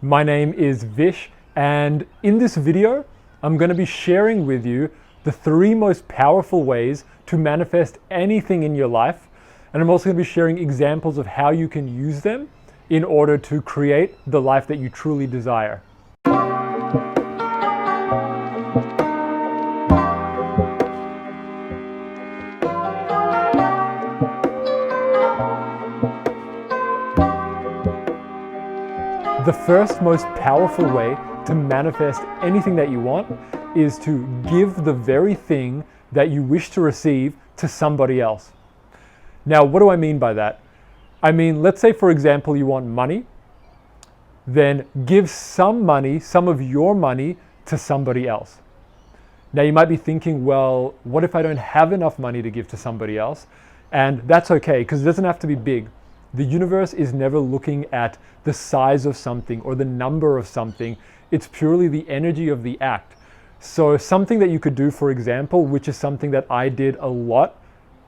My name is Vish, and in this video, I'm going to be sharing with you the 3 most powerful ways to manifest anything in your life. And I'm also going to be sharing examples of how you can use them in order to create the life that you truly desire. The first most powerful way to manifest anything that you want is to give the very thing that you wish to receive to somebody else. Now, what do I mean by that? I mean, let's say, for example, you want money, then give some money, some of your money, to somebody else. Now, you might be thinking, well, what if I don't have enough money to give to somebody else? And that's okay, because it doesn't have to be big. The universe is never looking at the size of something or the number of something. It's purely the energy of the act. So something that you could do, for example, which is something that I did a lot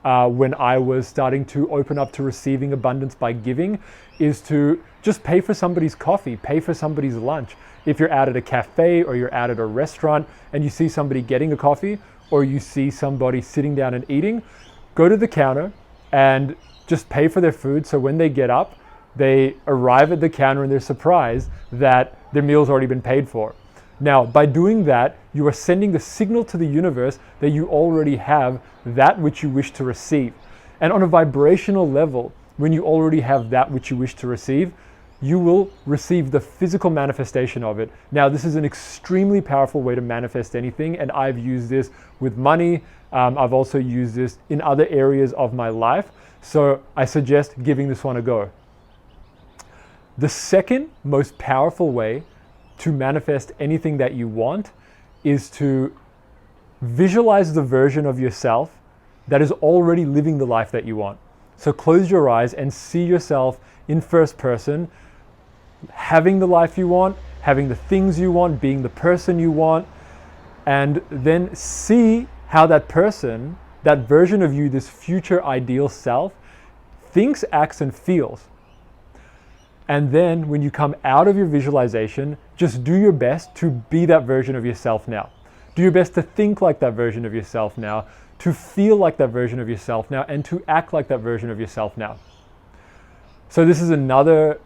when I was starting to open up to receiving abundance by giving, is to just pay for somebody's coffee, pay for somebody's lunch. If you're out at a cafe or you're out at a restaurant and you see somebody getting a coffee or you see somebody sitting down and eating, go to the counter and just pay for their food, so when they get up, they arrive at the counter and they're surprised that their meal's already been paid for. Now, by doing that, you are sending the signal to the universe that you already have that which you wish to receive. And on a vibrational level, when you already have that which you wish to receive, you will receive the physical manifestation of it. Now, this is an extremely powerful way to manifest anything, and I've used this with money. I've also used this in other areas of my life. So I suggest giving this one a go. The second most powerful way to manifest anything that you want is to visualize the version of yourself that is already living the life that you want. So close your eyes and see yourself in first person, having the life you want, having the things you want, being the person you want, and then see how that person, that version of you, this future ideal self, thinks, acts, and feels. And then when you come out of your visualization, just do your best to be that version of yourself now. Do your best to think like that version of yourself now, to feel like that version of yourself now, and to act like that version of yourself now. So this is another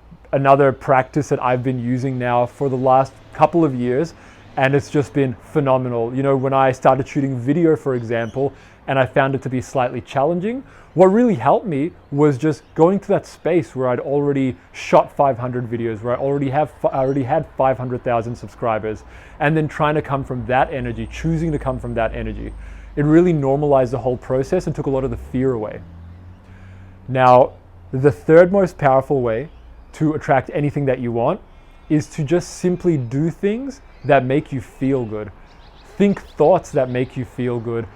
practice that I've been using now for the last couple of years, and it's just been phenomenal. You know, when I started shooting video, for example, and I found it to be slightly challenging, what really helped me was just going to that space where I'd already shot 500 videos, where I already had 500,000 subscribers, and then trying to come from that energy, choosing to come from that energy. It really normalized the whole process and took a lot of the fear away. Now, the third most powerful way to attract anything that you want is to just simply do things that make you feel good. Think thoughts that make you feel good,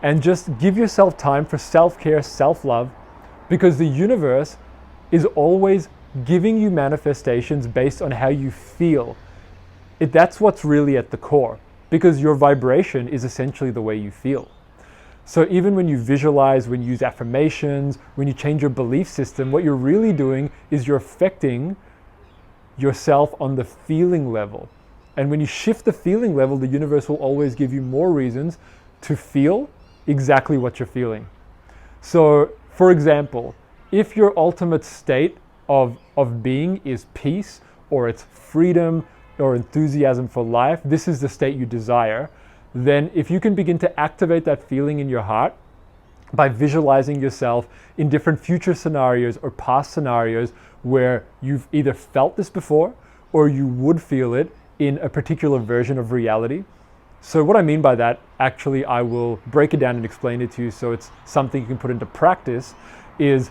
and just give yourself time for self-care, self-love, because the universe is always giving you manifestations based on how you feel. That's what's really at the core, because your vibration is essentially the way you feel. So even when you visualize, when you use affirmations, when you change your belief system, what you're really doing is you're affecting yourself on the feeling level. And when you shift the feeling level, the universe will always give you more reasons to feel exactly what you're feeling. So, for example, if your ultimate state of being is peace, or it's freedom, or enthusiasm for life, this is the state you desire, then if you can begin to activate that feeling in your heart by visualizing yourself in different future scenarios or past scenarios where you've either felt this before or you would feel it in a particular version of reality. So what I mean by that, actually, I will break it down and explain it to you so it's something you can put into practice, is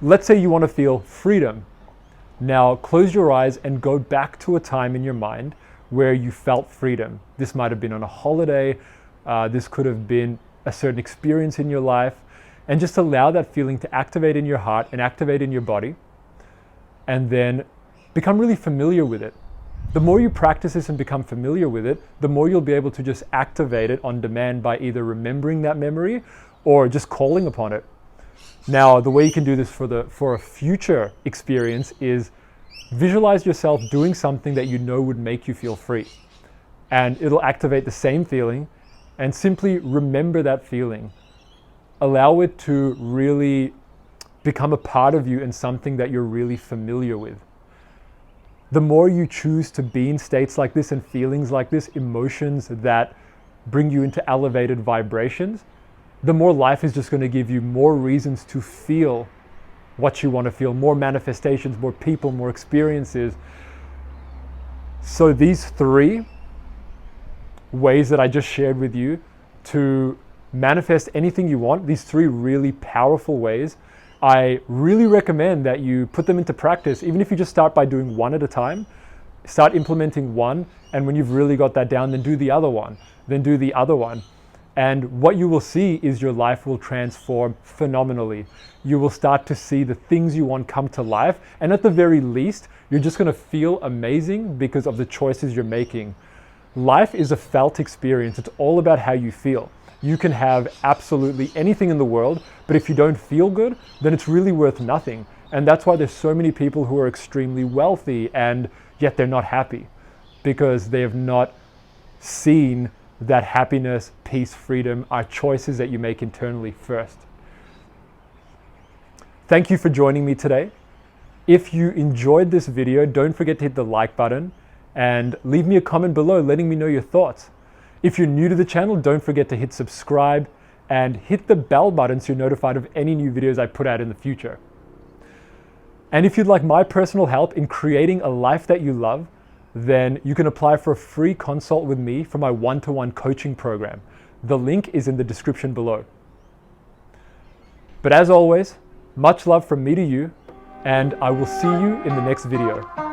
let's say you want to feel freedom. Now close your eyes and go back to a time in your mind where you felt freedom. This might have been on a holiday, this could have been a certain experience in your life, and just allow that feeling to activate in your heart and activate in your body, and then become really familiar with it. The more you practice this and become familiar with it, the more you'll be able to just activate it on demand by either remembering that memory or just calling upon it. Now, the way you can do this for a future experience is Visualize yourself doing something that you know would make you feel free, and it'll activate the same feeling, and simply remember that feeling. Allow it to really become a part of you and something that you're really familiar with. The more you choose to be in states like this and feelings like this, emotions that bring you into elevated vibrations, the more life is just going to give you more reasons to feel what you want to feel, more manifestations, more people, more experiences. So these 3 ways that I just shared with you to manifest anything you want, these 3 really powerful ways, I really recommend that you put them into practice. Even if you just start by doing one at a time, start implementing one, and when you've really got that down, then do the other one, then do the other one. And what you will see is your life will transform phenomenally. You will start to see the things you want come to life. And at the very least, you're just going to feel amazing because of the choices you're making. Life is a felt experience. It's all about how you feel. You can have absolutely anything in the world, but if you don't feel good, then it's really worth nothing. And that's why there's so many people who are extremely wealthy and yet they're not happy, because they have not seen that happiness, peace, freedom are choices that you make internally first. Thank you for joining me today. If you enjoyed this video, don't forget to hit the like button and leave me a comment below letting me know your thoughts. If you're new to the channel, don't forget to hit subscribe and hit the bell button so you're notified of any new videos I put out in the future. And if you'd like my personal help in creating a life that you love, then you can apply for a free consult with me for my one-to-one coaching program. The link is in the description below. But as always, much love from me to you, and I will see you in the next video.